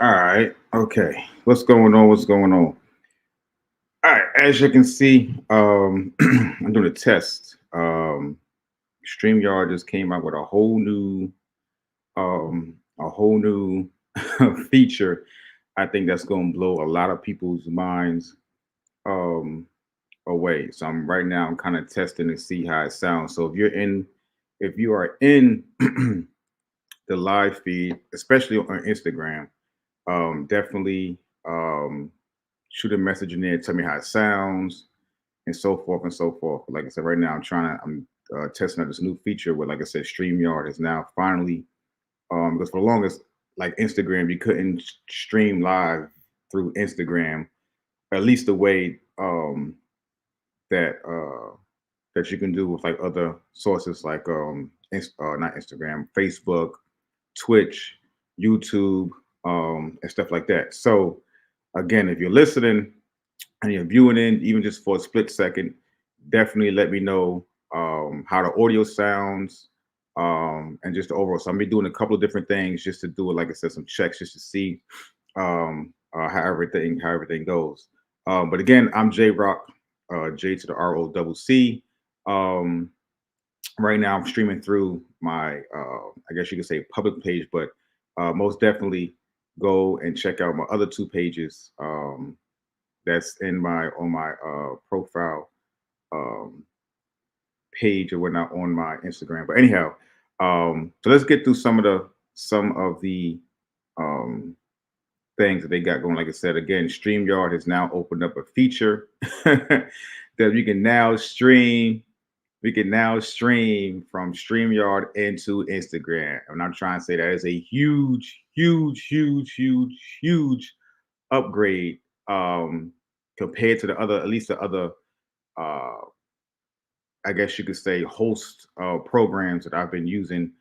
All right. Okay. What's going on? What's going on? All right. As you can see, I'm doing a test. Streamyard just came out with a whole new feature. I think that's going to blow a lot of people's minds um, away. So I'm right now. I'm kind of testing to see how it sounds. So if you are in the live feed, especially on Instagram, definitely shoot a message in there, tell me how it sounds, and so forth and so forth. But like I said, right now I'm testing out this new feature where, like I said, Streamyard is now finally because for the longest, like Instagram, you couldn't stream live through Instagram, at least the way that that you can do with like other sources like not Instagram, Facebook, Twitch, YouTube, and stuff like that. So again, if you're listening and you're viewing in, even just for a split second, definitely let me know how the audio sounds and just the overall. So I'm be doing a couple of different things just to do it, like I said, some checks just to see how everything goes. But again, I'm J Rock, J to the ROCC. Um, right now, I'm streaming through my, I guess you could say, public page, but most definitely go and check out my other two pages. That's in my on my profile um, page or whatnot on my Instagram. But anyhow, so let's get through some of the um, things that they got going. Like I said, again, StreamYard has now opened up a feature that you can now stream. We can now stream from StreamYard into Instagram. And I'm trying to say that is a huge, huge, huge, huge, huge upgrade compared to the other, at least the other, uh, I guess you could say, host programs that I've been using.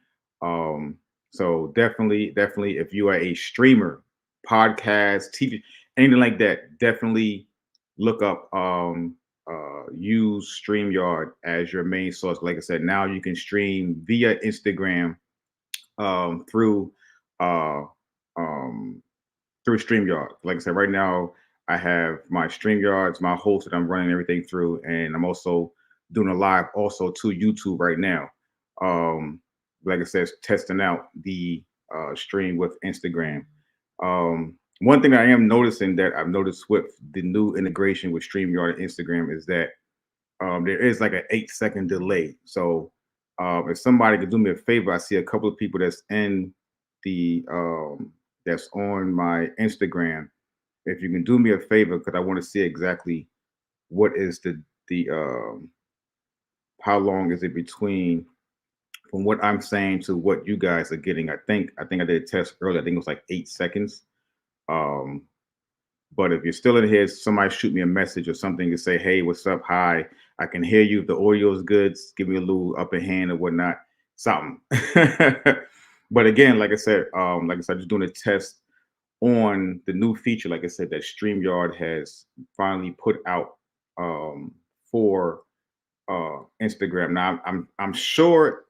Um, so definitely, if you are a streamer, podcast, TV, anything like that, definitely look up use StreamYard as your main source. Like I said, now you can stream via Instagram through uh, um, through StreamYard. Like I said, right now I have my StreamYards, my host that I'm running everything through, and I'm also doing a live also to YouTube right now. Um, like I said, testing out the stream with Instagram. One thing I am noticing that I've noticed with the new integration with StreamYard and Instagram is that there is like an 8 second delay. So if somebody could do me a favor, I see a couple of people that's on my Instagram. If you can do me a favor, because I want to see exactly what is the how long is it between from what I'm saying to what you guys are getting. I think I did a test earlier. I think it was like 8 seconds. Um, but if you're still in here, somebody shoot me a message or something to say, "Hey, what's up? Hi, I can hear you. If the audio is good, give me a little upper hand or whatnot, something." But again, like I said, just doing a test on the new feature. Like I said, that StreamYard has finally put out for Instagram. Now, I'm sure,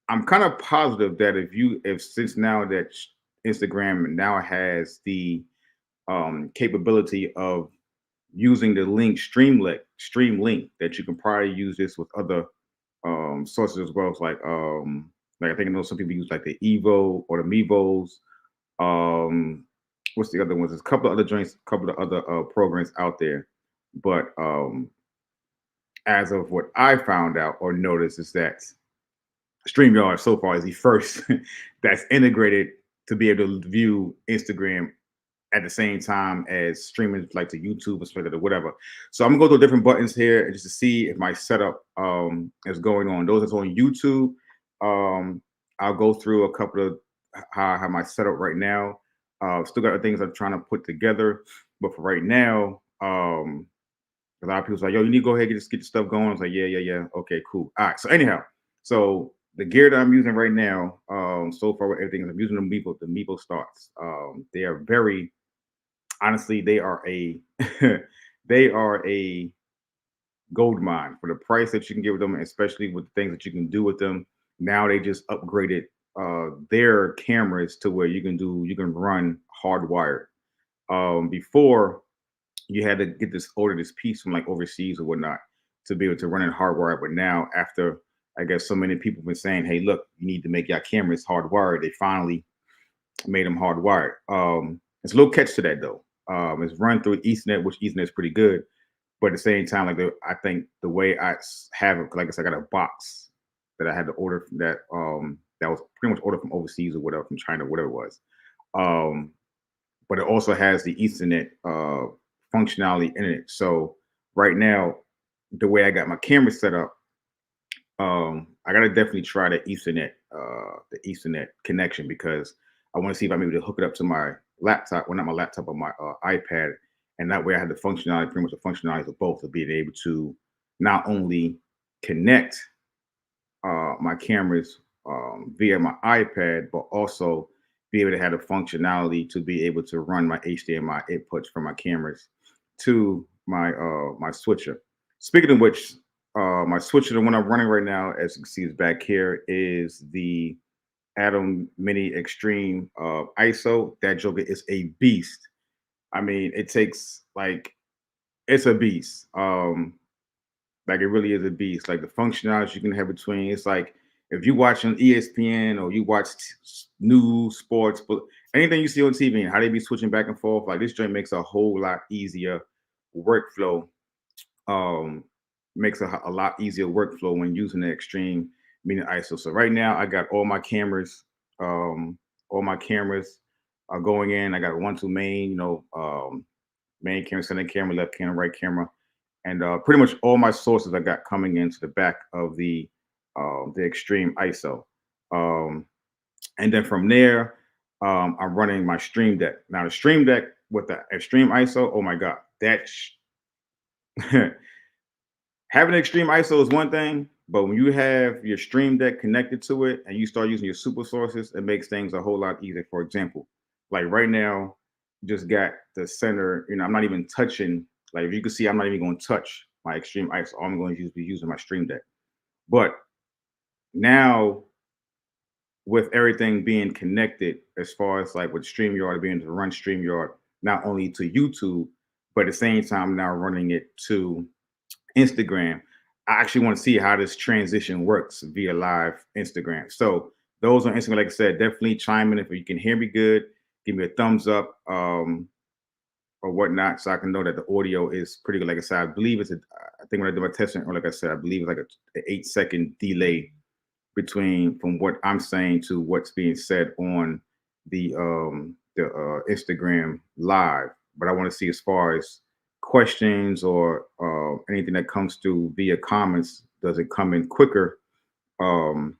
I'm kind of positive that if since now that Instagram now has the capability of using the link stream link, that you can probably use this with other sources as well. It's like I think I know some people use like the Evo or the Mevos. Um, what's the other ones? There's a couple of other joints, a couple of other programs out there. But as of what I found out or noticed is that StreamYard so far is the first that's integrated to be able to view Instagram at the same time as streaming like to YouTube or something or whatever. So I'm gonna go through different buttons here just to see if my setup is going on. Those that's on YouTube, um, I'll go through a couple of how I have my setup right now. Still got the things I'm trying to put together, but for right now, a lot of people's like, "Yo, you need to go ahead and just get the stuff going." I was like, "Yeah, yeah, yeah. Okay, cool. All right." So anyhow, so the gear that I'm using right now, so far with everything, is I'm using the Mevo starts. They are very honestly, they are a they are a gold mine for the price that you can get with them, especially with the things that you can do with them. Now they just upgraded their cameras to where you can run hardwired. Before you had to order this piece from like overseas or whatnot to be able to run it hardwired. But now, after I guess so many people have been saying, "Hey, look, you need to make your cameras hardwired," they finally made them hardwired. There's a little catch to that though. It's run through Ethernet, which Ethernet is pretty good, but at the same time, I think the way have it, like I said, I got a box that I had to order from that was pretty much ordered from overseas or whatever, from China, whatever it was. Um, but it also has the Ethernet functionality in it. So right now, the way I got my camera set up, I gotta definitely try the Ethernet connection, because I want to see if I'm able to hook it up to my laptop, well, not my laptop, but my iPad, and that way I have the functionality, pretty much the functionalities of both, of being able to not only connect my cameras via my iPad, but also be able to have the functionality to be able to run my HDMI inputs from my cameras to my switcher. Speaking of which, my switcher, the one I'm running right now, as you can see, is back here, is the Atom Mini Extreme ISO. That joker is a beast. I mean, it takes like it's a beast. Like it really is a beast. Like the functionality you can have between, it's like if you watching ESPN or you watch news, sports, but anything you see on TV and how they be switching back and forth, like this joint makes a whole lot easier workflow. Um, Makes a lot easier workflow when using the Extreme Mini ISO. So right now I got um, all my cameras are going in. I got one, two main, main camera, center camera, left camera, right camera, and pretty much all my sources I got coming into the back of the Extreme ISO. Um, and then from there, I'm running my Stream Deck. Now the Stream Deck with the Extreme ISO, oh my god, having an Extreme ISO is one thing, but when you have your Stream Deck connected to it and you start using your super sources, it makes things a whole lot easier. For example, like right now, just got the center. I'm not even touching. Like if you can see, I'm not even going to touch my Extreme ISO. All I'm going to be using my Stream Deck. But now, with everything being connected, as far as like with StreamYard, being able to run StreamYard not only to YouTube, but at the same time now running it to Instagram. I actually want to see how this transition works via live Instagram. So those on Instagram, like I said, definitely chime in if you can hear me good. Give me a thumbs up or whatnot, so I can know that the audio is pretty good. Like I said, I believe I think when I did my testing, or like I said, I believe it's like an 8 second delay between from what I'm saying to what's being said on the Instagram live. But I want to see, as far as questions or anything that comes through via comments, does it come in quicker, um,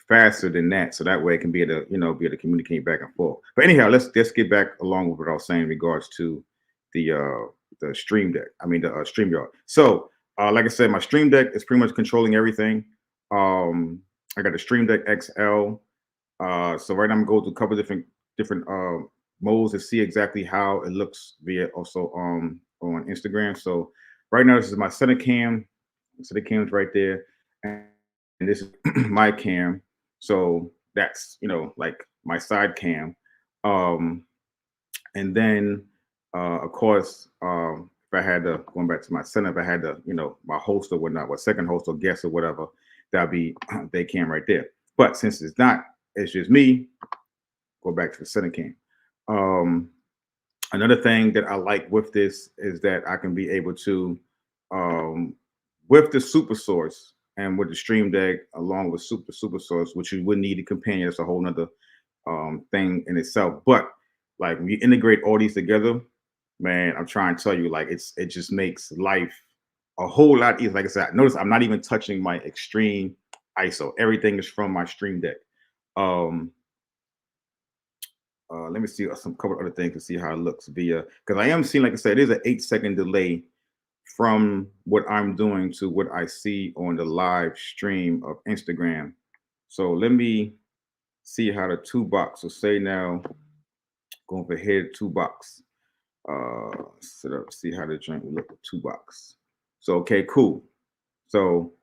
faster than that, so that way it can be able to be able to communicate back and forth. But anyhow, let's get back along with what I was saying in regards to the Stream Deck. I mean the StreamYard. So like I said, my Stream Deck is pretty much controlling everything. I got the Stream Deck XL. So right now I'm going through a couple of different modes to see exactly how it looks via also on Instagram. So right now this is my center cam. So the cam's right there, and this is my cam. So that's like my side cam. Um, and then of course, if I had to, going back to my center, if I had to, my host or whatnot, what second host or guest or whatever, that'd be they cam right there. But since it's not, it's just me. Go back to the center cam. Um, Another thing that I like with this is that I can be able to, um, with the super source and with the Stream Deck, along with super source, which you would need a companion. That's a whole nother thing in itself. But like when you integrate all these together, man, I'm trying to tell you, like it just makes life a whole lot easier. Like I said, notice I'm not even touching my Extreme ISO. Everything is from my Stream Deck. Um, Let me see some couple other things to see how it looks via, because I am seeing, like I said, there's an 8 second delay from what I'm doing to what I see on the live stream of Instagram. So let me see how the two box. So say now, going for head two box. Set up, see how the joint will look with two box. So okay, cool. So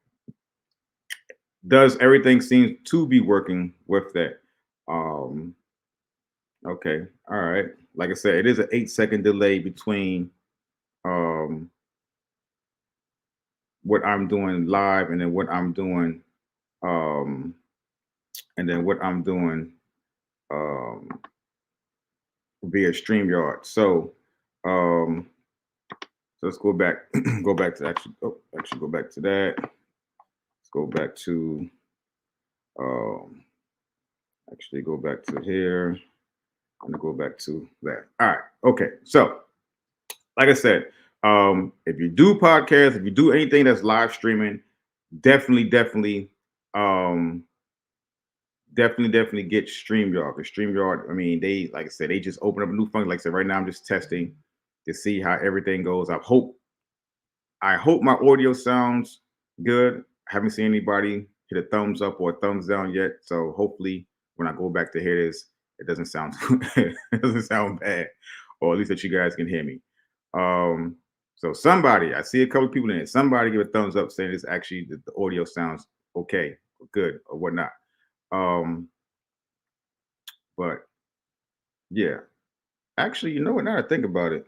does everything seem to be working with that? Um, Okay. All right. Like I said, it is an 8 second delay between um what I'm doing live and then what I'm doing um and then what I'm doing um via StreamYard. Um so let's go back go back to actually go back to that. Let's go back to um actually go back to here. I'm gonna go back to that. All right. Okay. So like I said, if you do podcasts, if you do anything that's live streaming, definitely, um, definitely get StreamYard. Because StreamYard, I mean, they like I said, they just open up a new function. Like I said, right now I'm just testing to see how everything goes. I hope my audio sounds good. I haven't seen anybody hit a thumbs up or a thumbs down yet. So hopefully when I go back to hear this, it doesn't sound it doesn't sound bad. Or at least that you guys can hear me. Um, so somebody, I see a couple of people in it. Somebody give a thumbs up saying this actually the audio sounds okay or good or whatnot. Um, but yeah. Actually, you know what? Now that I think about it,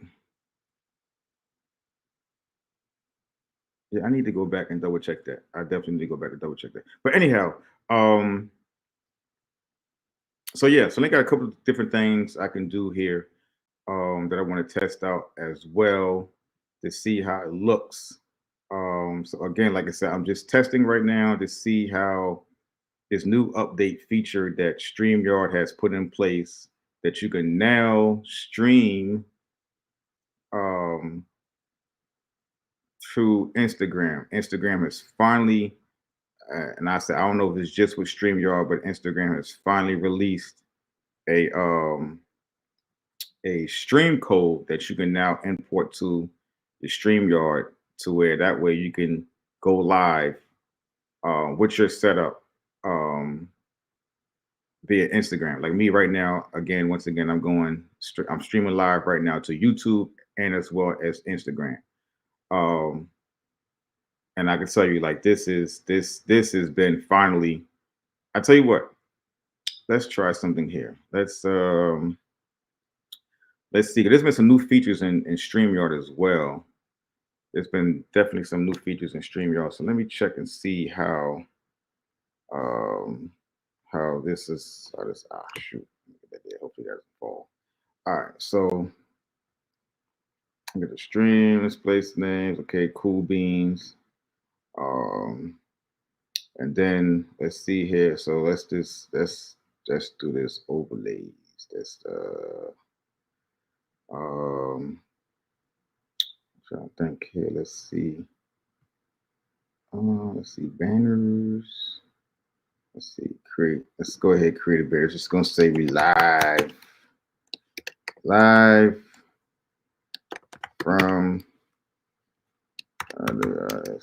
yeah, I need to go back and double check that. I definitely need to go back and double check that. But anyhow, um, so yeah, so I got a couple of different things I can do here that I want to test out as well to see how it looks. So again, like I said, I'm just testing right now to see how this new update feature that StreamYard has put in place that you can now stream um, through Instagram. Instagram has finally, and I said I don't know if it's just with StreamYard, but Instagram has finally released a um, a stream code that you can now import to the StreamYard to where that way you can go live with your setup via Instagram. Like me right now, again, once again, I'm streaming live right now to YouTube and as well as Instagram. Um, and I can tell you, like this has been finally. I tell you what, let's try something here. Let's see. There's been some new features in StreamYard as well. There's been definitely some new features in StreamYard. So let me check and see um how this is how this shoot. Hopefully that doesn't fall. All right, so I get the stream, let's place names, okay, cool beans. Um and then let's see here. So let's do this overlays. That's I'm trying to think here. Let's see banners. Let's see, create. Let's go ahead, create a banner. Just gonna say we live from the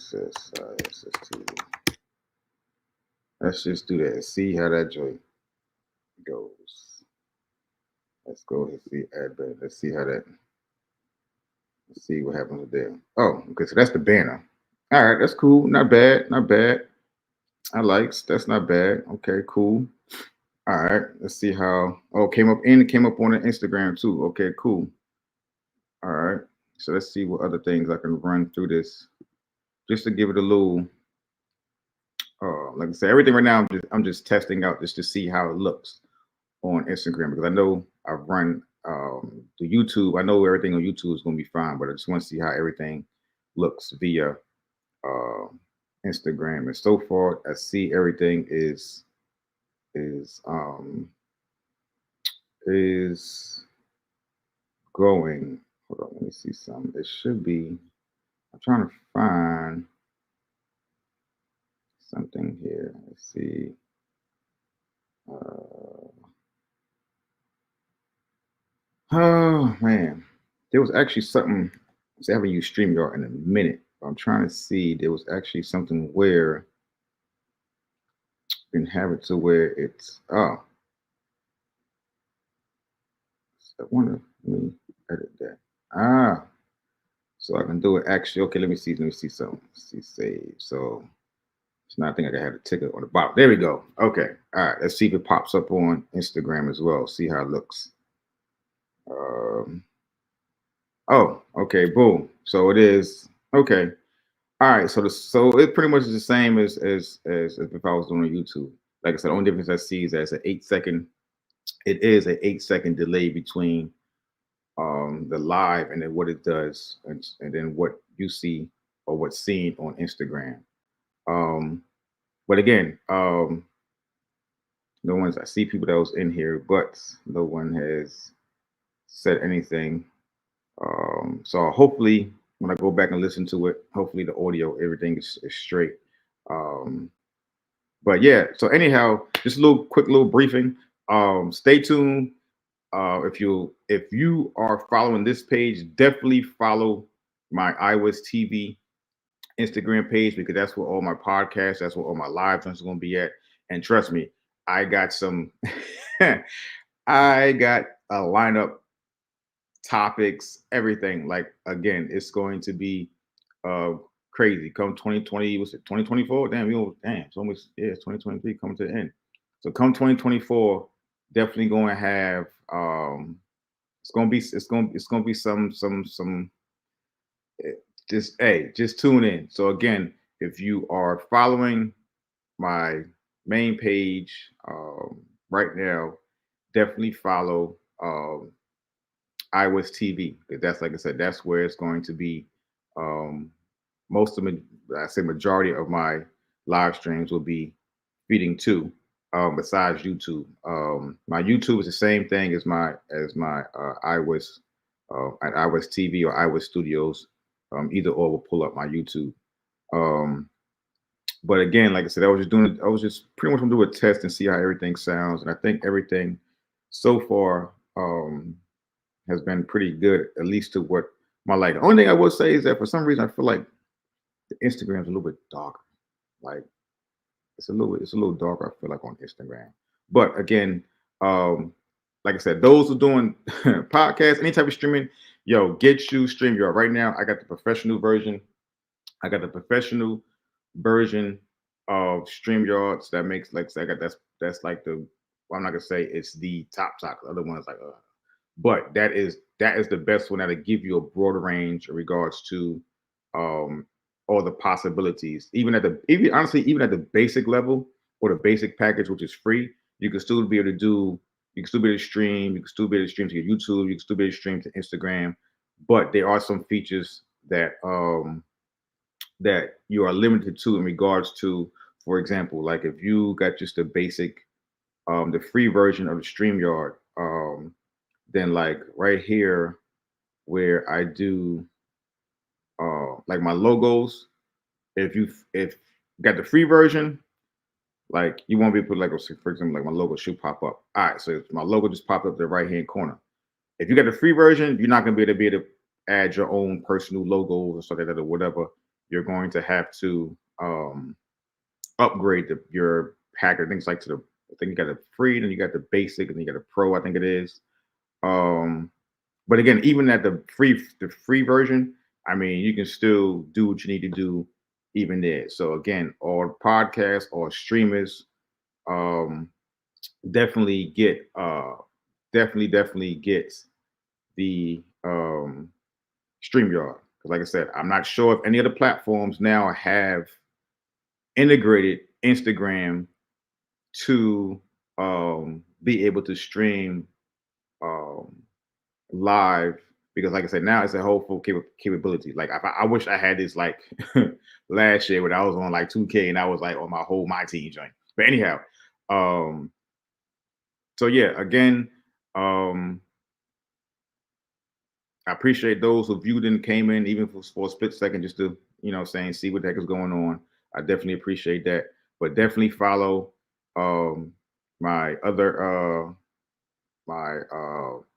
SST. Let's just do that and see how that joint goes. Let's go and see add banner. Let's see how that. Let's see what happens there. Oh, okay. So that's the banner. All right, that's cool. Not bad. Not bad. I likes. That's not bad. Okay, cool. All right. Let's see how. Oh, it came up on the Instagram too. Okay, cool. All right. So let's see what other things I can run through this, just to give it a little. Like I said, everything right now I'm just testing out just to see how it looks on Instagram because I know I've run the YouTube. I know everything on YouTube is going to be fine, but I just want to see how everything looks via uh, Instagram. And so far, I see everything is um, is going. Hold on, let me see something. It should be. I'm trying to find something here. Let's see. Uh, oh man, there was actually something. See, I haven't used StreamYard in a minute. But I'm trying to see. There was actually something where you can have it to where it's. Oh, I wonder. Let me edit that. So I can do it. Actually, okay. Let me see. Let me see something. Let's see save. So it's not. I think I can have a ticket on the bottom. There we go. Okay. All right. Let's see if it pops up on Instagram as well. See how it looks. Um, oh, okay, boom. So it is okay. All right, so it pretty much is the same as if I was doing on YouTube. Like I said, the only difference I see is that it's an 8 second. It is an 8 second delay between the live and then what it does, and then what you see or what's seen on Instagram. Um, but again, no one's. I see people that was in here, but no one has said anything. So hopefully, when I go back and listen to it, hopefully the audio, everything is straight. Um, but yeah, so anyhow, just a little quick little briefing. Stay tuned. If you are following this page, definitely follow my iWis TV Instagram page, because that's where all my podcasts, that's where all my live streams are going to be at. And trust me, I got some, I got a lineup, topics, everything. Like again, it's going to be uh crazy. Come 2020, was it 2024? Damn, it's almost, yeah, it's 2023 coming to the end. So come 2024, definitely going to have it's gonna be some eh, just hey, just tune in. So again, if you are following my main page right now, definitely follow iWis TV, because that's, like I said, that's where it's going to be. Um, most of I say majority of my live streams will be feeding to. Besides YouTube, my YouTube is the same thing as my iWis at iWis TV or iWis Studios. Either or will pull up my YouTube. Um, but again, like I said, I was just pretty much gonna do a test and see how everything sounds, and I think everything so far has been pretty good, at least to what my like. The only thing I will say is that for some reason I feel like the Instagram's a little bit darker. Like it's a little darker, I feel like, on Instagram. But again, um, like I said, those who doing podcasts, any type of streaming, yo, get you StreamYard. Right now, I got the professional version. I got the professional version of StreamYards that makes, like I got that's like the, well, I'm not gonna say it's the top. The other ones like but that is the best one that'll give you a broader range in regards to um all the possibilities. Even honestly, even at the basic level or the basic package, which is free, you can still be able to do you can still be able to stream, you can still be able to stream to your YouTube, you can still be able to stream to Instagram. But there are some features that you are limited to in regards to, for example, like if you got just the basic the free version of the StreamYard, then like right here where I do like my logos, if you got the free version, like you won't be able to, like, for example, like my logo should pop up. All right, so my logo just popped up the right hand corner. If you got the free version, you're not gonna be able to add your own personal logos or stuff like that or whatever. You're going to have to upgrade your package. Things like to the, I think you got the free, then you got the basic, and you got the pro, I think it is. Um, but again, even at the free version, I mean, you can still do what you need to do even there. So again, all podcasts or streamers, um, definitely get definitely get the StreamYard. Because like I said, I'm not sure if any other platforms now have integrated Instagram to be able to stream um, live, because like I said, now it's a whole full capability. Like I wish I had this like last year when I was on like 2K and I was like on my team joint. But anyhow, um, so yeah, again, um, I appreciate those who viewed and came in even for a split second just to, saying, see what the heck is going on. I definitely appreciate that. But definitely follow um my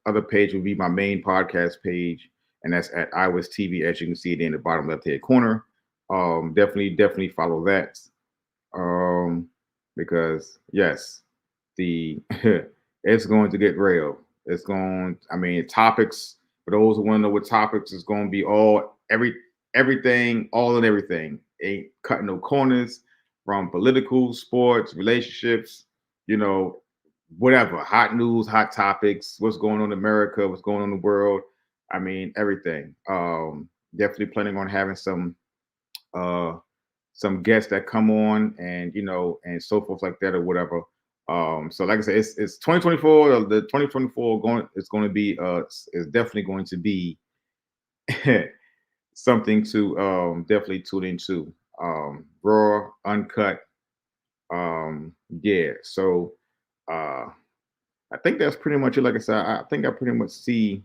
other page will be my main podcast page, and that's at iWis TV, as you can see it in the bottom left hand corner. Definitely follow that. Um, because yes, the it's going to get real. It's going. I mean, topics for those who want to know what topics is going to be, everything, all and everything. Ain't cutting no corners, from political, sports, relationships. You know, whatever, hot news, hot topics, what's going on in America, what's going on in the world. I mean, everything. Definitely planning on having uh some guests that come on and and so forth like that or whatever. So like I said, it's 2024. The 2024 going it's going to be is definitely going to be something to definitely tune into. Raw, uncut. Yeah. So uh I think that's pretty much it. Like I said, I think I pretty much see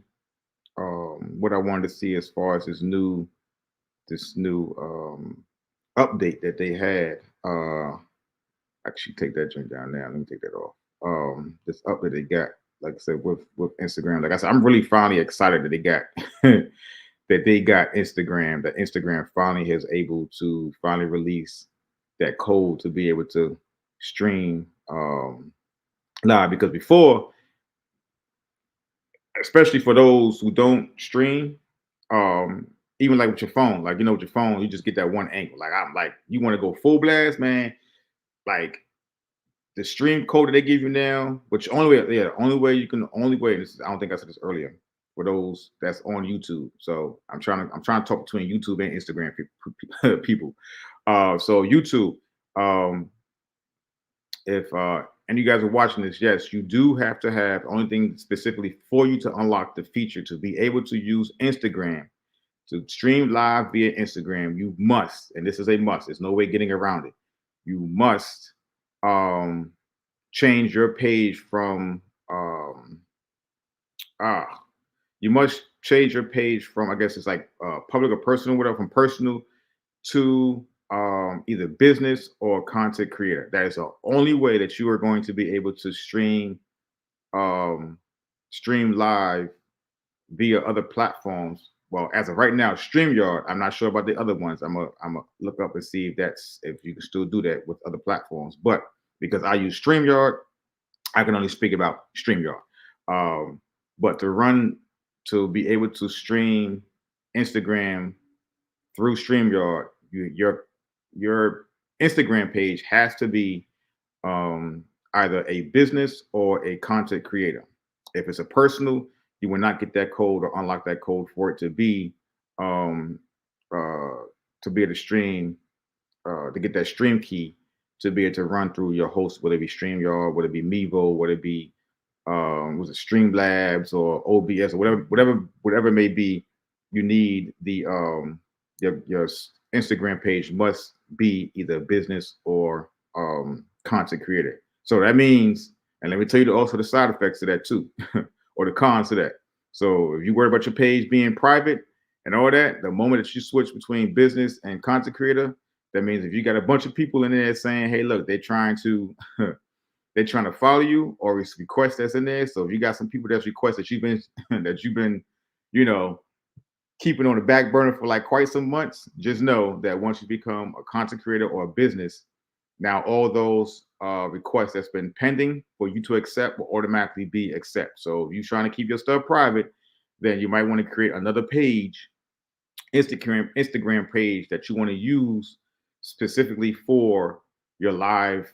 what I wanted to see as far as this new update that they had. Actually take that joint down now. Let me take that off. This update they got, like I said, with Instagram. Like I said, I'm really finally excited that they got that they got Instagram. That Instagram finally has able to finally release that code to be able to stream live. Because before, especially for those who don't stream, um, even like with your phone, like with your phone, you just get that one angle. Like I'm like, you want to go full blast, man. Like the stream code that they give you now, which only way, yeah, only way. This is, I don't think I said this earlier. For those that's on YouTube, so I'm trying to talk between YouTube and Instagram people. So YouTube, um, if and you guys are watching this, yes, you do have to have only thing specifically for you to unlock the feature to be able to use Instagram to stream live via Instagram. You must, and this is a must. There's no way getting around it. You must um change your page from ah you must change your page from, I guess it's like public or personal, whatever, from personal to either business or content creator. That is the only way that you are going to be able to um stream live via other platforms. Well, as of right now, Streamyard. I'm not sure about the other ones. I'm a look up and see if you can still do that with other platforms. But because I use Streamyard, I can only speak about Streamyard. Um, but to be able to stream Instagram through Streamyard, your Instagram page has to be either a business or a content creator. If it's a personal, you will not get that code or unlock that code for it um, to be able to stream to get that stream key to be able to run through your host, whether it be StreamYard, whether it be Mevo, whether it be was it Streamlabs or OBS or whatever it may be. You need your Instagram page must be either business or content creator. So that means, and let me tell you also the side effects of that too, or the cons of that. So if you worry about your page being private and all that, the moment that you switch between business and content creator, that means if you got a bunch of people in there saying, "Hey, look, they're trying to they're trying to follow you," or it's request that's in there. So if you got some people that's request that you've been that you've been, you know, keeping on the back burner for like quite some months, just know that once you become a content creator or a business, now all those requests that's been pending for you to accept will automatically be accept. So if you're trying to keep your stuff private, then you might want to create another page, Instagram page that you want to use specifically for your live,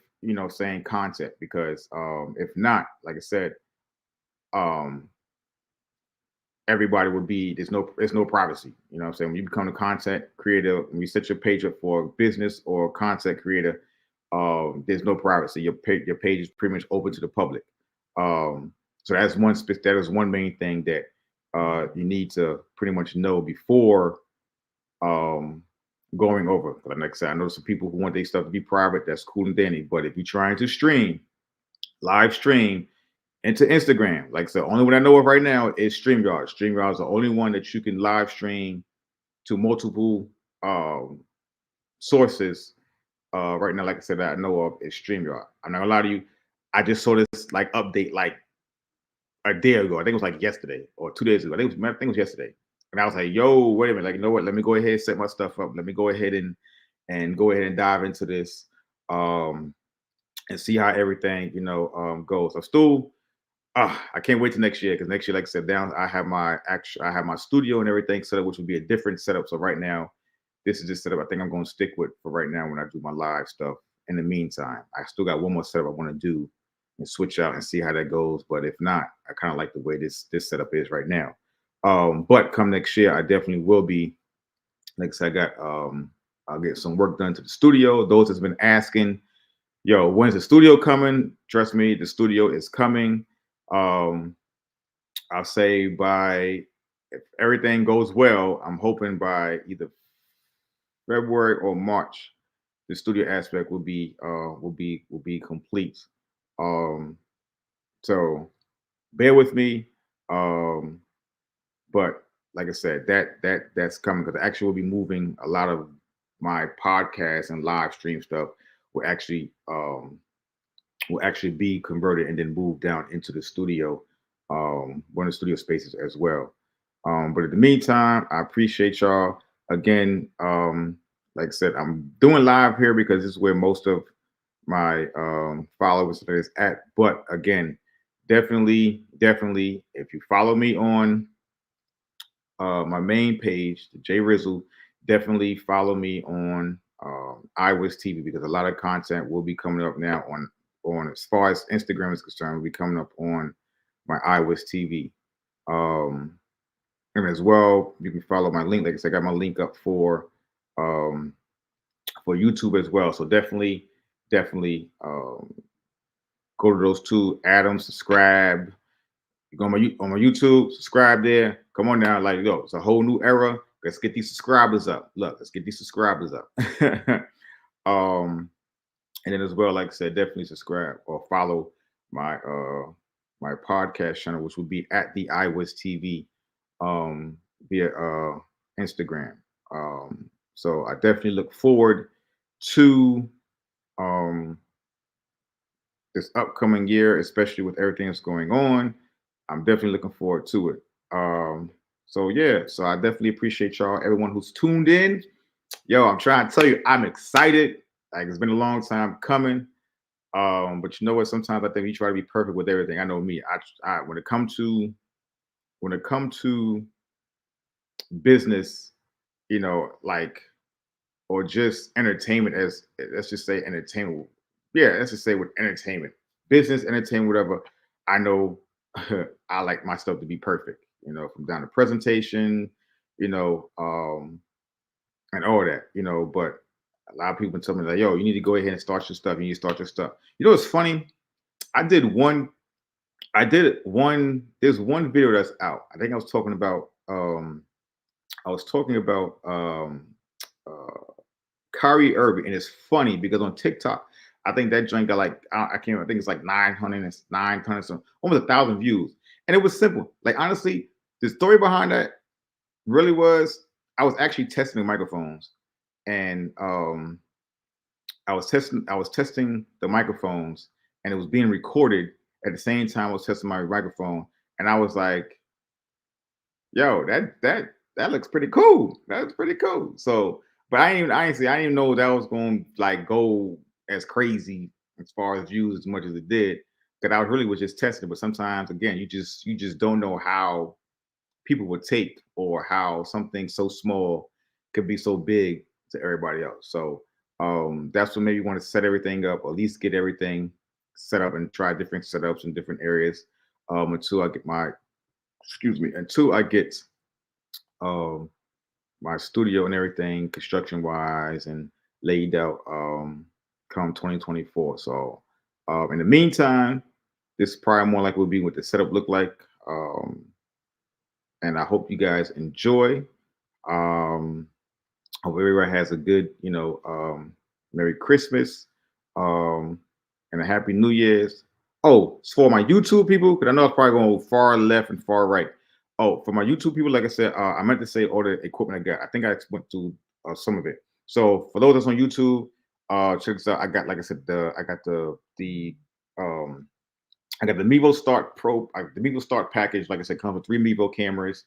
saying content. Because if not, like I said, um, everybody would be there's no privacy. You know what I'm saying? When you become a content creator, when you set your page up for business or content creator, there's no privacy. Your page is pretty much open to the public. So that is one main thing that you need to pretty much know before um going over. Like I said, I know some people who want their stuff to be private. That's cool and dandy. But if you're trying to live stream into Instagram, like I said, the only one I know of right now is StreamYard. StreamYard is the only one that you can live stream to multiple sources. Right now, like I said, that I know of is StreamYard. I'm not gonna lie to you. I just saw this like update like a day ago. I think it was like yesterday or 2 days ago. I think it was yesterday. And I was like, yo, wait a minute. Like, you know what? Let me go ahead and set my stuff up. Let me go ahead and go ahead and dive into this and see how everything, goes. I'm still I can't wait to next year because next year, like I said, down I have my studio and everything set up, which would be a different setup. So right now, this is just setup I think I'm going to stick with for right now when I do my live stuff. In the meantime, I still got one more setup I want to do and switch out and see how that goes. But if not, I kind of like the way this setup is right now. But come next year, I definitely will be. Like I said, I'll get some work done to the studio. Those that's been asking, yo, when's the studio coming? Trust me, the studio is coming. Um, I'll say by, if everything goes well, I'm hoping by either February or March, the studio aspect will be complete. Um, so bear with me. Um, but like I said, that's coming because I actually will be moving a lot of my podcast and live stream stuff will actually will actually be converted and then moved down into the studio, one of the studio spaces as well. But in the meantime, I appreciate y'all again. Like I said, I'm doing live here because this is where most of my followers is at. But again, definitely, if you follow me on my main page, the J Rizzle, definitely follow me on iWis TV because a lot of content will be coming up now on as far as Instagram is concerned, will be coming up on my iWis TV. Um, and as well, you can follow my link. Like I said, I got my link up um, for YouTube as well. So definitely go to those two. Add them, subscribe. You go on my YouTube, subscribe there. Come on now, like yo, it's a whole new era. Let's get these subscribers up. Look, let's get these subscribers up. um, and then as well, like I said, definitely subscribe or follow my podcast channel, which would be at the iWis TV via Instagram. So I definitely look forward to um this upcoming year, especially with everything that's going on. I'm definitely looking forward to it. So yeah, so I definitely appreciate y'all, everyone who's tuned in. Yo, I'm trying to tell you, I'm excited. Like it's been a long time coming. But you know what? Sometimes I think we try to be perfect with everything. I know me. I when it come to business, like or just entertainment as let's just say entertainment. Yeah, let's just say with entertainment, business, entertainment, whatever. I know I like my stuff to be perfect, from down to presentation, you know, um, and all that, but a lot of people tell me like, yo, you need to go ahead and start your stuff. You need to start your stuff. It's funny. I did one, there's one video that's out. I think I was talking about uh Kyrie Irving, and it's funny because on TikTok, I think that joint got like I can't remember, I think it's like 900 and 900 some almost 1,000 views, and it was simple. Like honestly, the story behind that really was I was actually testing the microphones, and I was testing the microphones, and it was being recorded at the same time I was testing my microphone, and I was like, yo, that looks pretty cool. That's pretty cool. So, but I didn't even know that was going to like go as crazy as far as views as much as it did. Because I really was just testing. But sometimes, again, you just don't know how people would take or how something so small could be so big to everybody else. So that's what made me want to set everything up, or at least get everything set up and try different setups in different areas until I get my until I get um, my studio and everything, construction wise, and laid out come 2024. So in the meantime, this is probably more like will be what the setup look like. And I hope you guys enjoy. Um, Hope everybody has a good, Merry Christmas, um, and a Happy New Year's. Oh, it's for my YouTube people, because I know it's probably going far left and far right. Oh, for my YouTube people, like I said, I meant to say all the equipment I got. I think I went through some of it. So for those that's on YouTube, check this out. I got, like I said, um, I got the Mevo Start Pro, the Mevo Start package. Like I said, comes with 3 Mevo cameras,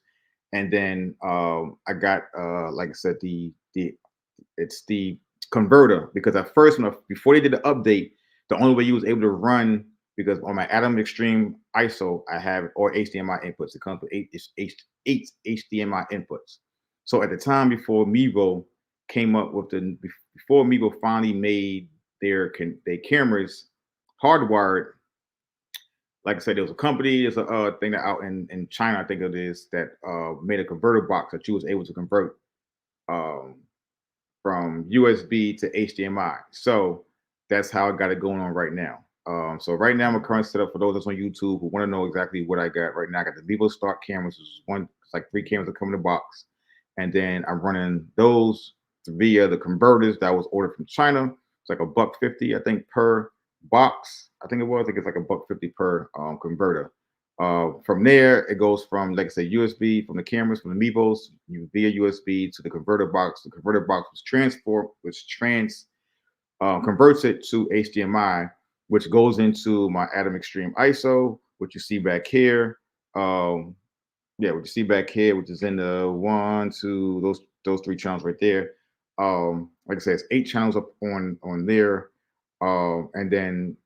and then I got, like I said, the it's the converter, because at first before they did the update, the only way you was able to run, because on my Atom Extreme ISO I have or HDMI inputs. It comes with eight HDMI inputs. So at the time before Mevo came up with before Mevo finally made their cameras hardwired, like I said, there was a company, there's a thing that out in China, I think it is, that made a converter box that you was able to convert um, from USB to HDMI. So that's how I got it going on right now. So right now, my current setup for those that's on YouTube who want to know exactly what I got right now, I got the Vivo Start cameras, which is one, it's like three cameras that come in the box, and then I'm running those via the converters that was ordered from China. It's like a buck 50, I think, per box. I think it was. I think it's like a buck 50 per converter. From there, it goes from, like I said, USB from the cameras, from the Mevos, you via USB to the converter box. The converter box converts it to HDMI, which goes into my Atom Extreme ISO, which you see back here. Um, yeah, what you see back here, which is in the one, two, those three channels right there. Like I said, it's 8 channels up on there. And then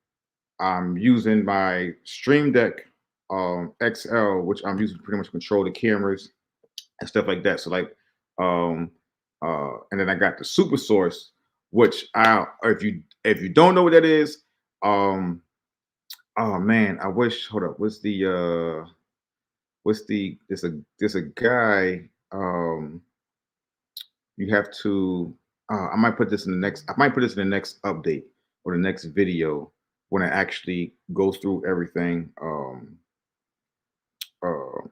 I'm using my Stream Deck XL, which I'm using to pretty much control the cameras and stuff like that. So like, um, and then I got the Super Source, which if you don't know what that is, um, oh man, I wish. Hold up, there's a guy. You have to. I might put this in the next. I might put this in the next update or the next video when I actually go through everything. Uh,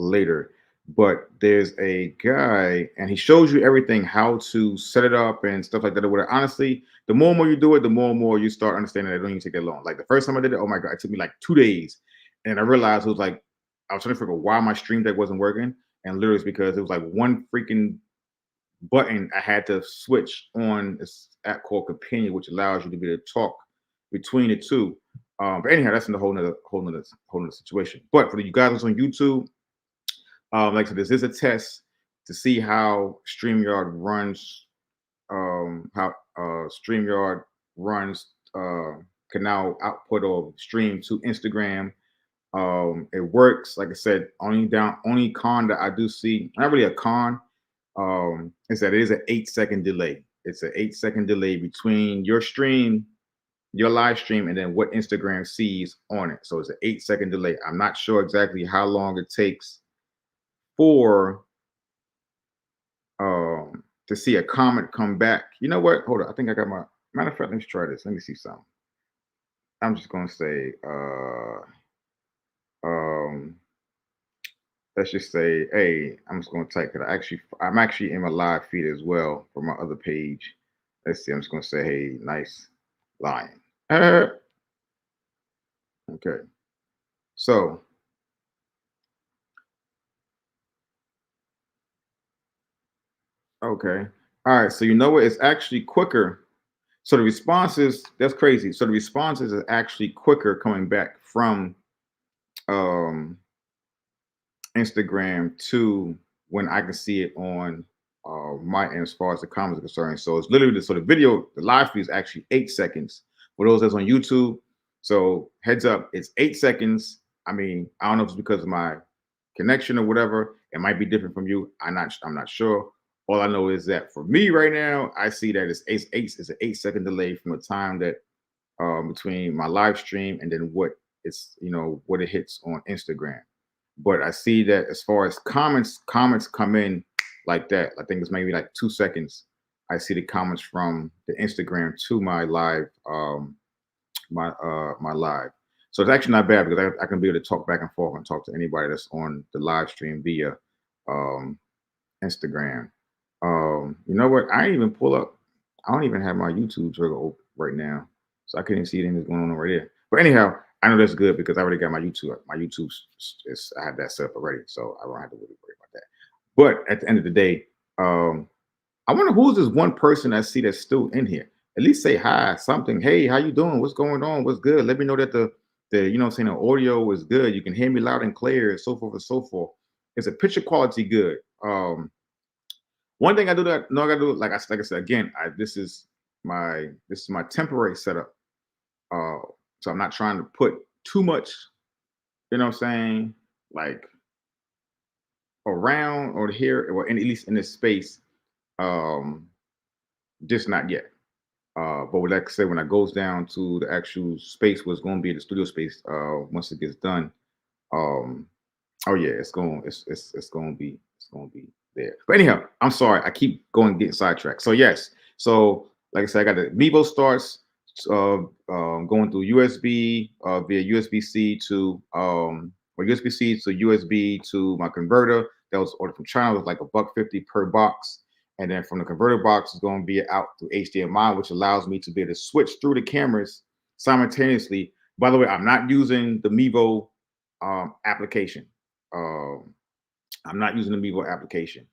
Later, but there's a guy and he shows you everything, how to set it up and stuff like that or whatever. Honestly, the more and more you do it, the more and more you start understanding that it don't even take that long. Like the first time I did it, oh my god, it took me like 2 days, and I realized it was like I was trying to figure out why my stream deck wasn't working, and literally it's because it was like one freaking button I had to switch on this app called Companion, which allows you to be able to talk between the two. But anyhow, that's in the whole nother situation. But for you guys that's on YouTube, like I said, this is a test to see how StreamYard runs, how StreamYard runs, can now output or stream to Instagram. It works. Like I said, only con that I do see, not really a con, is that it is an 8 second delay. It's an 8 second delay between your live stream, and then what Instagram sees on it. So it's an 8 second delay. I'm not sure exactly how long it takes for to see a comment come back. You know what? Hold on. I think I got my matter of fact. Let me try this. Let me see something. I'm just gonna say, um, let's just say, hey, I'm just gonna type it. I'm actually in my live feed as well for my other page. Let's see. I'm just gonna say, hey, nice lion. Okay. So, okay. All right. So you know what? It's actually quicker. So the responses, that's crazy. So the responses are actually quicker coming back from um Instagram to when I can see it on my end as far as the comments are concerned. So it's literally the video, the live feed is actually 8 seconds for those that's on YouTube. So heads up, it's 8 seconds. I mean, I don't know if it's because of my connection or whatever. It might be different from you. I'm not sure. All I know is that for me right now, I see that it's an 8 second delay from the time that between my live stream and then what it hits on Instagram. But I see that as far as comments come in like that. I think it's maybe like 2 seconds. I see the comments from the Instagram to my live, my live. So it's actually not bad because I can be able to talk back and forth and talk to anybody that's on the live stream via um, Instagram. You know what? I didn't even pull up. I don't even have my YouTube trigger open right now, so I couldn't see anything that's going on right there. But anyhow, I know that's good because I already got my YouTube. My YouTube is I have that set up already, so I don't have to really worry about that. But at the end of the day, um, I wonder who's this one person I see that's still in here. At least say hi, something. Hey, how you doing? What's going on? What's good? Let me know that the you know what I'm saying, the audio is good. You can hear me loud and clear, so forth and so forth. Is the picture quality good? One thing I do that no, I gotta do like I said again. This is my temporary setup. Uh, so I'm not trying to put too much, you know what I'm saying, like around or here or at least in this space. Um, just not yet. But like I said, when I goes down to the actual space where it's going to be the studio space, once it gets done, um, oh yeah, it's gonna be there. But anyhow, I'm sorry, I keep going getting sidetracked. So yes, so like I said, I got the Mevo starts going through USB via USB-C to or USB-C to USB to my converter that was ordered from China. It was like $1.50 per box. And then from the converter box, it's going to be out through HDMI, which allows me to be able to switch through the cameras simultaneously. By the way, I'm not using the Mevo application. Um, I'm not using the Mevo application.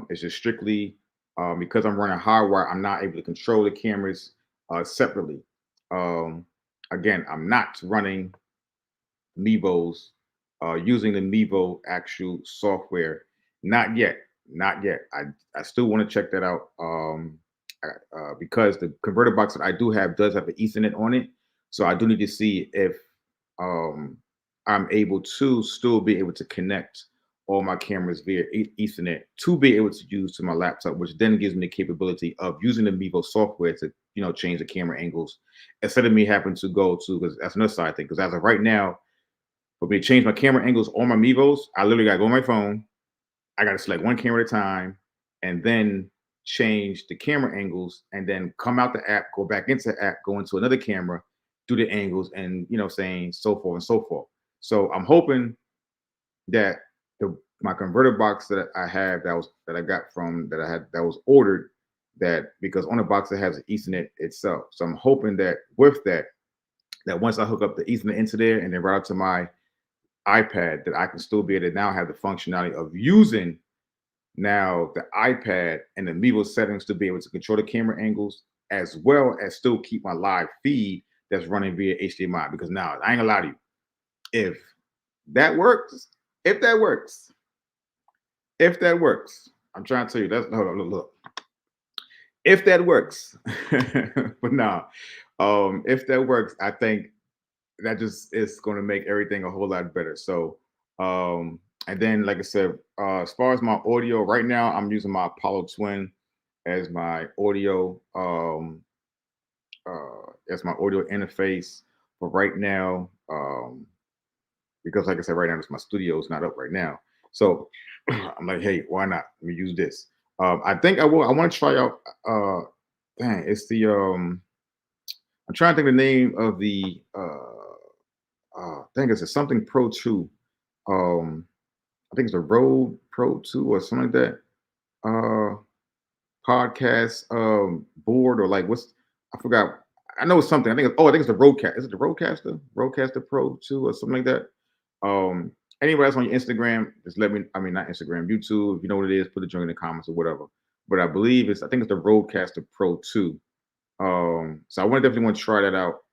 It's just strictly because I'm running hardwire. I'm not able to control the cameras separately. Um, Again, I'm not running Mevos using the Mevo actual software. Not yet. Not yet. I still want to check that out because the converter box that I do have does have an Ethernet on it. So I do need to see if um, I'm able to still be able to connect all my cameras via Ethernet to be able to use to my laptop, which then gives me the capability of using the Mevo software to change the camera angles instead of me having to go to, because that's another side thing. Because as of right now, for me to change my camera angles on my Mevos, I literally got to go on my phone. I got to select one camera at a time and then change the camera angles and then come out the app, go back into the app, go into another camera, do the angles and, saying so forth and so forth. So I'm hoping that my converter box that I have that I got from that I had that was ordered that because on the box it has an Ethernet itself. So I'm hoping that with that once I hook up the Ethernet into there and then route to my iPad, that I can still be able to now have the functionality of using now the iPad and the Mevo settings to be able to control the camera angles as well as still keep my live feed that's running via HDMI. Because now I ain't gonna lie to you, if that works, if that works, if that works, I'm trying to tell you that's hold on, look. If that works, but now, if that works, I think that just is going to make everything a whole lot better. So, and then, like I said, as far as my audio, right now I'm using my Apollo Twin as my audio, as my audio interface for right now. Because, like I said, right now, my studio is not up right now. So I'm like, hey, why not? Let me use this. I think I will. I want to try out. It's the I'm trying to think of the name of the I think it's a something Pro 2. Um, I think it's a Rode Pro 2 or something like that. Podcast board or like what's I forgot. I know it's something. I think it's the Roadcast. Is it the Roadcaster? Roadcaster Pro 2 or something like that. Anybody else on your Instagram, just let me, I mean not Instagram, YouTube, if you know what it is, put a joint in the comments or whatever. But I think it's the Roadcaster Pro 2. So I want definitely want to try that out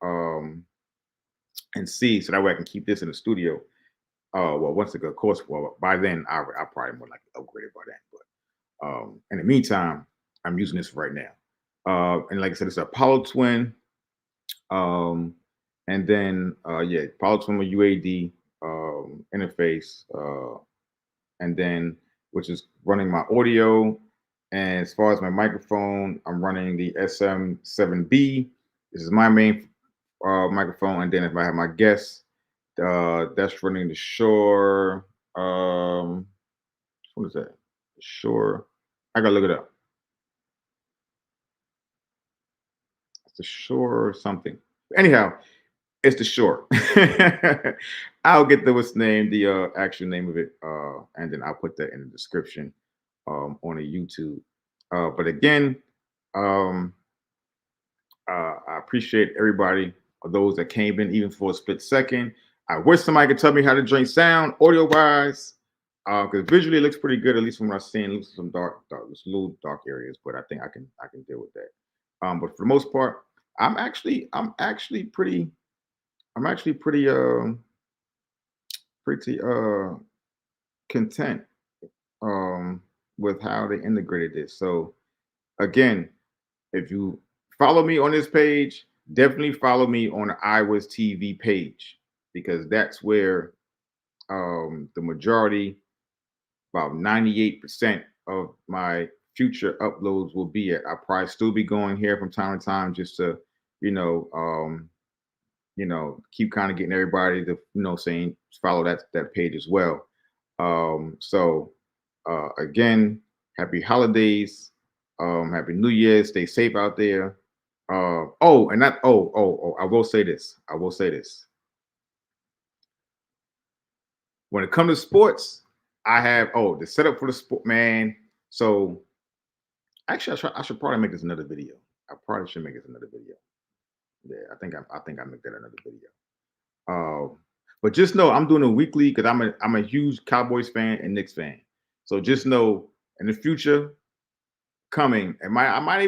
and see so that way I can keep this in the studio. Well, once it, of course, well, by then I probably more like upgrade it by then. But in the meantime, I'm using this right now. And like I said, it's a Apollo Twin. And then yeah, Apollo Twin with UAD interface, and then which is running my audio. And as far as my microphone, I'm running the SM7B. This is my main microphone. And then if I have my guests, that's running the Shure. What is that? Shure. I gotta look it up. It's the Shure something. Anyhow, it's the Shure. I'll get the what's name, the actual name of it, and then I'll put that in the description on the YouTube. But again, um, I appreciate everybody, those that came in, even for a split second. I wish somebody could tell me how to drink sound audio wise, because visually it looks pretty good, at least from what I've seen. It looks some there's little dark areas, but I think I can deal with that. But for the most part, I'm actually pretty pretty content with how they integrated this. So again, if you follow me on this page, definitely follow me on the iWis TV page because that's where the majority, about 98% of my future uploads will be at. I'll probably still be going here from time to time just to, you know, keep kind of getting everybody to, saying follow that page as well. So again, happy holidays, happy New Year, stay safe out there. Oh, and that I will say this. I will say this. When it comes to sports, I have the setup for the sport, man. So actually, I should probably make this another video. I probably should make this another video. Yeah, I think I make that another video. But just know I'm doing a weekly because I'm a huge Cowboys fan and Knicks fan. So just know in the future coming, I might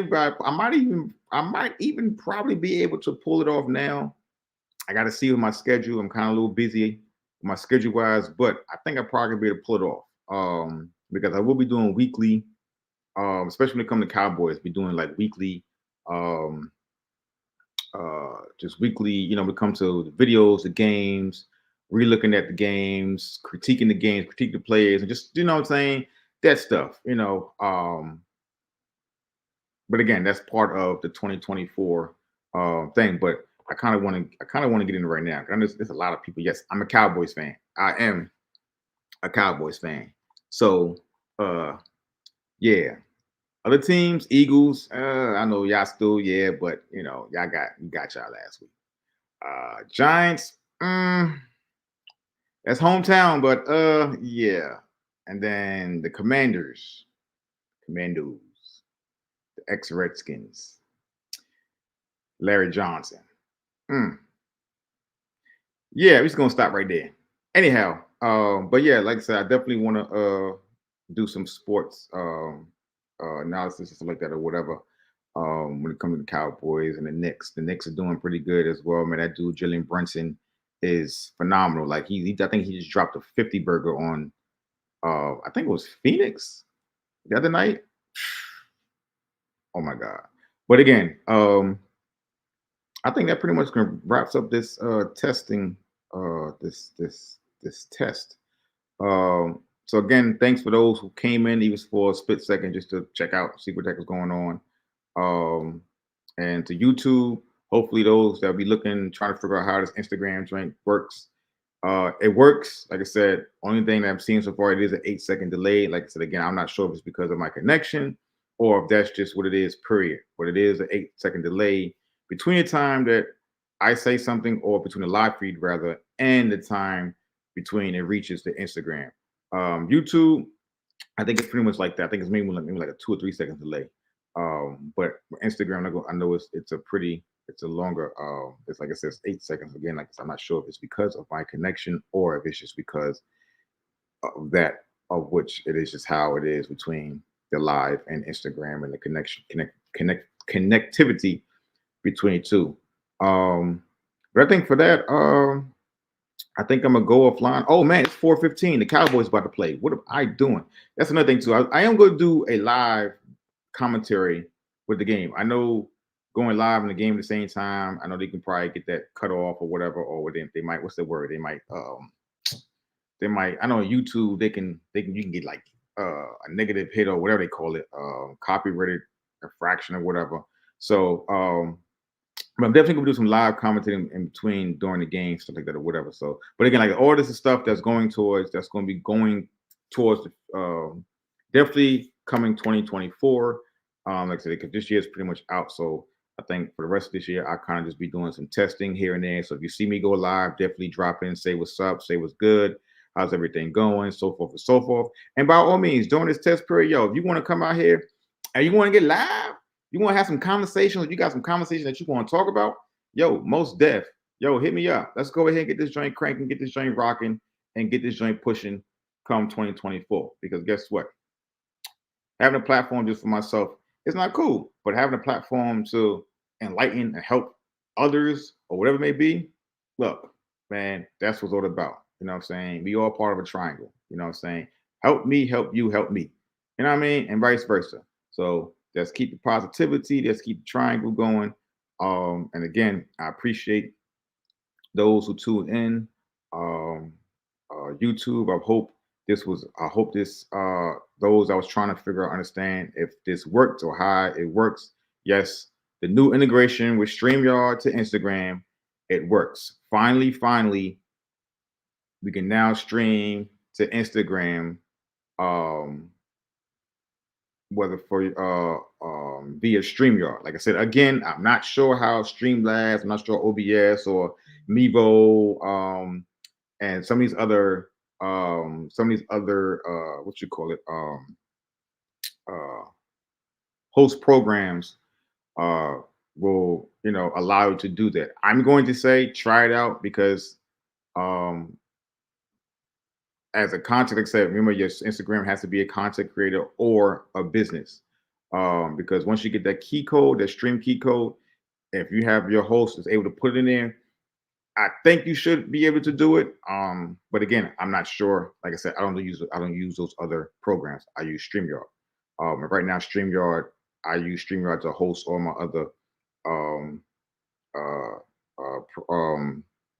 even probably be able to pull it off now. I got to see with my schedule. I'm kind of a little busy with my schedule wise, but I think I probably be able to pull it off. Because I will be doing weekly, especially when it comes to Cowboys, be doing like weekly, um, just weekly, when it comes to the videos, the games, re-looking at the games, critiquing the games, critique the players, and just what I'm saying, that stuff. But again, that's part of the 2024 thing. But I kind of want to get in right now because there's a lot of people. Yes, I'm a Cowboys fan. I am a Cowboys fan. So yeah. Other teams, Eagles. I know y'all still, yeah, but you got y'all last week. Giants, that's hometown, but yeah. And then the Commandos, the ex-Redskins, Larry Johnson. Yeah, we're just gonna stop right there. Anyhow, but yeah, like I said, I definitely want to do some sports analysis and stuff like that or whatever. When it comes to the Cowboys and the Knicks are doing pretty good as well. Man, that dude Jalen Brunson is phenomenal. Like I think he just dropped a 50 burger on I think it was Phoenix the other night. Oh my god! But again, I think that pretty much wraps up this testing, this test. So again, thanks for those who came in, even for a split second, just to check out, see what the heck is going on. And to YouTube, hopefully those that be looking, trying to figure out how this Instagram joint works. It works. Like I said, only thing that I'm seeing so far, it is an 8-second delay. Like I said, again, I'm not sure if it's because of my connection or if that's just what it is, period. But it is an 8-second delay between the time that I say something, or between the live feed rather, and the time between it reaches the Instagram. YouTube, I think it's pretty much like that. I think it's maybe like a 2 or 3 second delay. But Instagram, I know it's a longer. It's like it says 8 seconds again. Like I'm not sure if it's because of my connection or if it's just because of that, of which it is just how it is between the live and Instagram and the connectivity between the two. But I think for that, I think I'm gonna go offline. Oh man, it's 4:15. The Cowboys about to play. What am I doing? That's another thing too. I am gonna do a live commentary with the game. I know going live in the game at the same time. I know they can probably get that cut off or whatever, or they might. What's the word? They might. I know on YouTube you can get like a negative hit or whatever they call it, copyrighted infraction or whatever. So but I'm definitely gonna do some live commentating in between during the game, stuff like that or whatever. So, but again, like all this is stuff that's going to be going towards the definitely coming 2024. Like I said, because this year is pretty much out. So I think for the rest of this year, I kind of just be doing some testing here and there. So if you see me go live, definitely drop in, say what's up, say what's good, how's everything going, so forth and so forth. And by all means, during this test period, yo, if you want to come out here and you want to get live, you want to have some conversations, you got some conversations that you want to talk about, yo, most deaf, yo, hit me up. Let's go ahead and get this joint cranking, get this joint rocking, and get this joint pushing come 2024. Because guess what? Having a platform just for myself is not cool, but having a platform to enlighten and help others or whatever it may be, look, man, that's what's all about. You know what I'm saying? We all part of a triangle. You know what I'm saying? Help me, help you, help me. You know what I mean? And vice versa. So let's keep the positivity, let's keep the triangle going. And again, I appreciate those who tune in. YouTube, I hope this was, I hope this, those I was trying to figure out, understand if this worked or how it works. Yes, the new integration with StreamYard to Instagram, it works. Finally, we can now stream to Instagram, um, whether for via StreamYard. Like I said, again, I'm not sure how Streamlabs, I'm not sure OBS or Mevo, and some of these other what you call it, uh host programs uh will, allow you to do that. I'm going to say try it out because um as a content, like I said, remember your Instagram has to be a content creator or a business. Because once you get that key code, that stream key code, if you have your host is able to put it in there, I think you should be able to do it. But again, I'm not sure. Like I said, I don't use those other programs. I use StreamYard. And right now, I use StreamYard to host all my other um uh,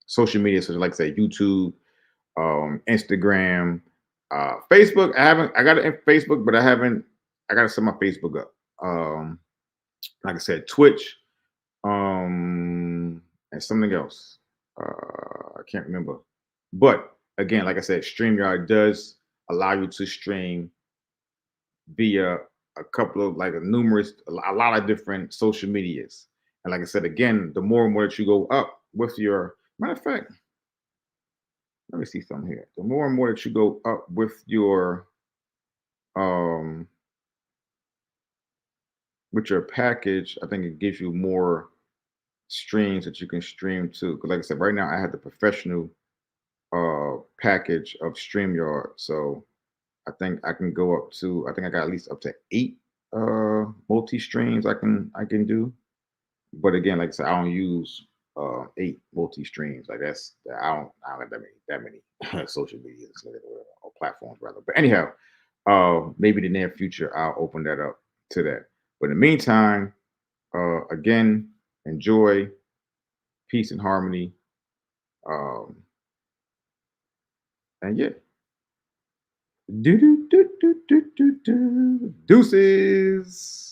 social media, such as, like I say, YouTube, Instagram, Facebook. I got it in Facebook, but I got to set my Facebook up. Like I said, Twitch, and something else. I can't remember. But again, like I said, StreamYard does allow you to stream via a couple of, like, a lot of different social medias. And like I said, again, the more and more that you go up with your, matter of fact, let me see something here. The more and more that you go up um with your package, I think it gives you more streams that you can stream to. Because like I said, right now I have the professional package of StreamYard. So I think I can go up to, I think I got at least up to 8 multi streams I can do. But again, like I said, I don't use 8 multi streams. Like I don't have that many social medias or platforms rather. But anyhow, maybe in the near future I'll open that up to that. But in the meantime, again, enjoy, peace and harmony. Um, and yeah. Do do do do do do do. Deuces.